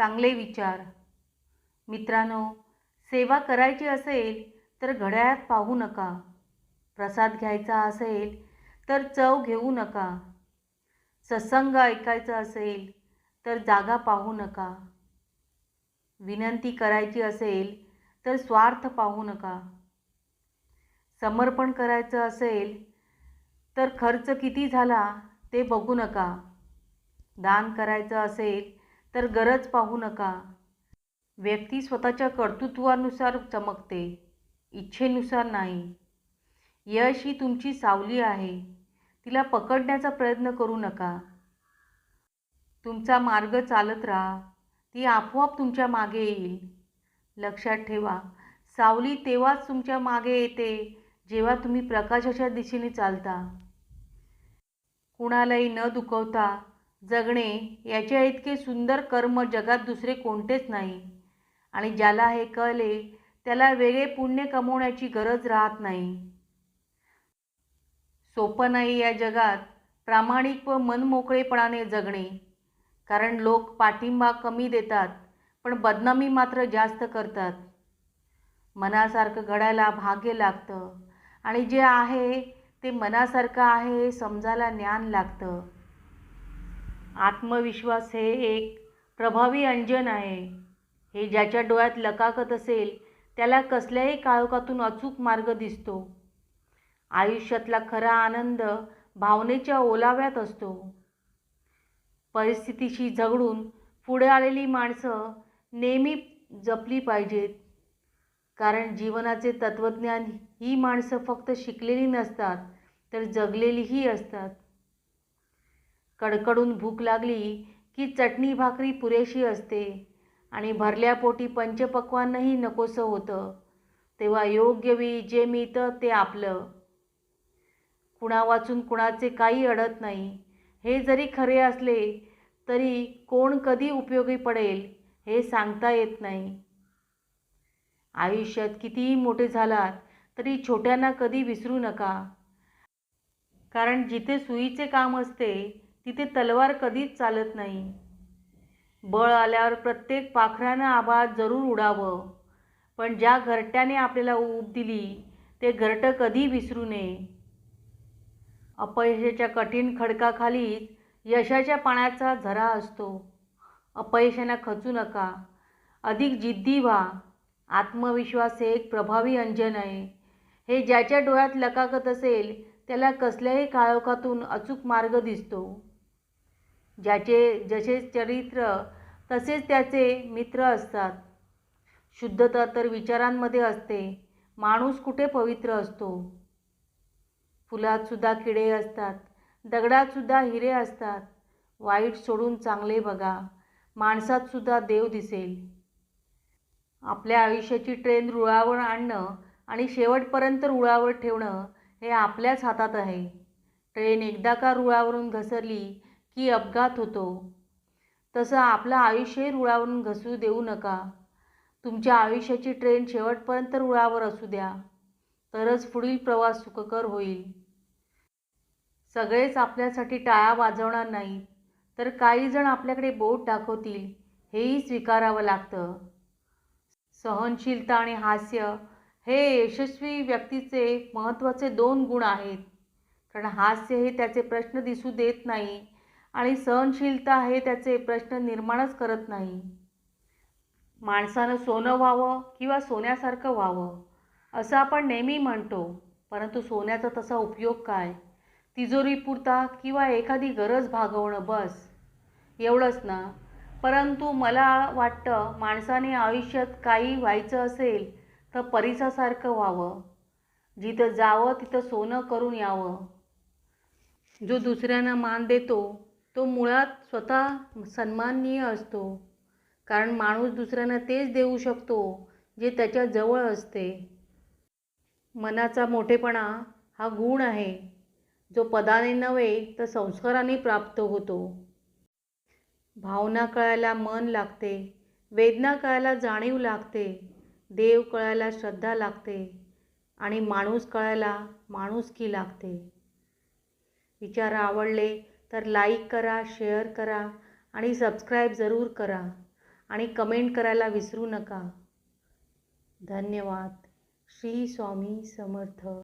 चांगले विचार. मित्रांनो, सेवा करायची असेल तर घड्याळात पाहू नका. प्रसाद घ्यायचा असेल तर चव घेऊ नका. सत्संग ऐकायचा असेल तर जागा पाहू नका. विनंती करायची असेल तर स्वार्थ पाहू नका. समर्पण करायचं असेल तर खर्च किती झाला ते बघू नका. दान करायचं असेल तर गरज पाहू नका. व्यक्ती स्वतःच्या कर्तृत्वानुसार चमकते, इच्छेनुसार नाही. यश ही तुमची सावली आहे, तिला पकडण्याचा प्रयत्न करू नका. तुमचा मार्ग चालत राहा, ती आपोआप तुमच्या मागे येईल. लक्षात ठेवा, सावली तेव्हाच तुमच्या मागे येते जेव्हा तुम्ही प्रकाशाच्या दिशेने चालता. कुणालाही न दुखवता जगणे याच्या इतके सुंदर कर्म जगात दुसरे कोणतेच नाही. आणि ज्याला हे कळले त्याला वेगळे पुण्य कमवण्याची गरज राहत नाही. सोपं नाही या जगात प्रामाणिक व मनमोकळेपणाने जगणे. कारण लोक पाठिंबा कमी देतात पण बदनामी मात्र जास्त करतात. मनासारखं घडायला भाग्य लागतं आणि जे आहे ते मनासारखं आहे हे समजायला ज्ञान लागतं. आत्मविश्वास हे एक प्रभावी अंजन आहे. हे ज्याच्या डोळ्यात लकाकत असेल त्याला कसल्याही काळोखातून अचूक मार्ग दिसतो. आयुष्यातला खरा आनंद भावनेच्या ओलाव्यात असतो. परिस्थितीशी झगडून पुढे आलेली माणसं नेहमी जपली पाहिजेत. कारण जीवनाचे तत्त्वज्ञान ही माणसं फक्त शिकलेली नसतात तर जगलेलीही असतात. कडकडून भूक लागली की चटणी भाकरी पुरेशी असते आणि भरल्या पोटी पंचपक्वान्नही नकोसं होतं. तेव्हा योग्य वेळी जे मिळतं ते आपलं. कुणा वाचून कुणाचे काही अडत नाही हे जरी खरे असले तरी कोण कधी उपयोगी पडेल हे सांगता येत नाही. आयुष्यात कितीही मोठे झालात तरी छोट्यांना कधी विसरू नका. कारण जिथे सुईचे काम असते तिथे तलवार कधीच चालत नाही. बळ आल्यावर प्रत्येक पाखरानं आभाळात जरूर उडावं, पण ज्या घरट्याने आपल्याला ऊब दिली ते घरटं कधी विसरू नये. अपयशाच्या कठीण खडकाखालीच यशाच्या पाण्याचा झरा असतो. अपयशांना खचू नका, अधिक जिद्दी व्हा. आत्मविश्वास हे एक प्रभावी अंजन आहे. हे ज्याच्या डोळ्यात लकाकत असेल त्याला कसल्याही काळोखातून अचूक मार्ग दिसतो. ज्याचे जसे चरित्र तसेच त्याचे मित्र असतात. शुद्धता तर विचारांमध्ये असते. माणूस कुठे पवित्र असतो. फुलात सुद्धा किडे असतात, दगडात सुद्धा हिरे असतात. वाईट सोडून चांगले बघा, माणसात सुद्धा देव दिसेल. आपल्या आयुष्याची ट्रेन रुळावर आणणं आणि शेवटपर्यंत रुळावर ठेवणं हे आपल्याच हातात आहे. ट्रेन एकदा का रुळावरून घसरली की अपघात होतो. तसं आपलं आयुष्यही रुळावरून घसरू देऊ नका. तुमच्या आयुष्याची ट्रेन शेवटपर्यंत रुळावर असू द्या, तरच पुढील प्रवास सुखकर होईल. सगळेच आपल्यासाठी टाळ्या वाजवणार नाहीत, तर काही जण आपल्याकडे बोट दाखवतील हेही स्वीकारावं लागतं. सहनशीलता आणि हास्य हे यशस्वी व्यक्तीचे महत्त्वाचे 2 गुण आहेत. कारण हास्य हे त्याचे प्रश्न दिसू देत नाही आणि सहनशीलता हे त्याचे प्रश्न निर्माणच करत नाही. माणसानं सोनं व्हावं किंवा सोन्यासारखं व्हावं असं आपण नेहमी म्हणतो, परंतु सोन्याचा तसा उपयोग काय? तिजोरीपुरता किंवा एखादी गरज भागवणं बस, एवढंच ना. परंतु मला वाटतं माणसाने आयुष्यात काही व्हायचं असेल तर परिसासारखं व्हावं. जिथं जावं तिथं सोनं करून यावं. जो दुसऱ्यांना मान देतो तो मुळात स्वतः सन्माननीय असतो. कारण माणूस दुसऱ्यांना तेच देऊ शकतो जे त्याच्या जवळ असते. मनाचा मोठेपणा हा गुण आहे जो पदाने नव्हे तर संस्काराने प्राप्त होतो. भावना कळायला मन लागते, वेदना कळायला जाणीव लागते, देव कळायला श्रद्धा लागते आणि माणूस कळायला माणुसकी लागते. विचार आवडले तर लाईक करा, शेअर करा आणि सबस्क्राईब जरूर करा. आणि कमेंट करायला विसरू नका. धन्यवाद. श्री स्वामी समर्थ.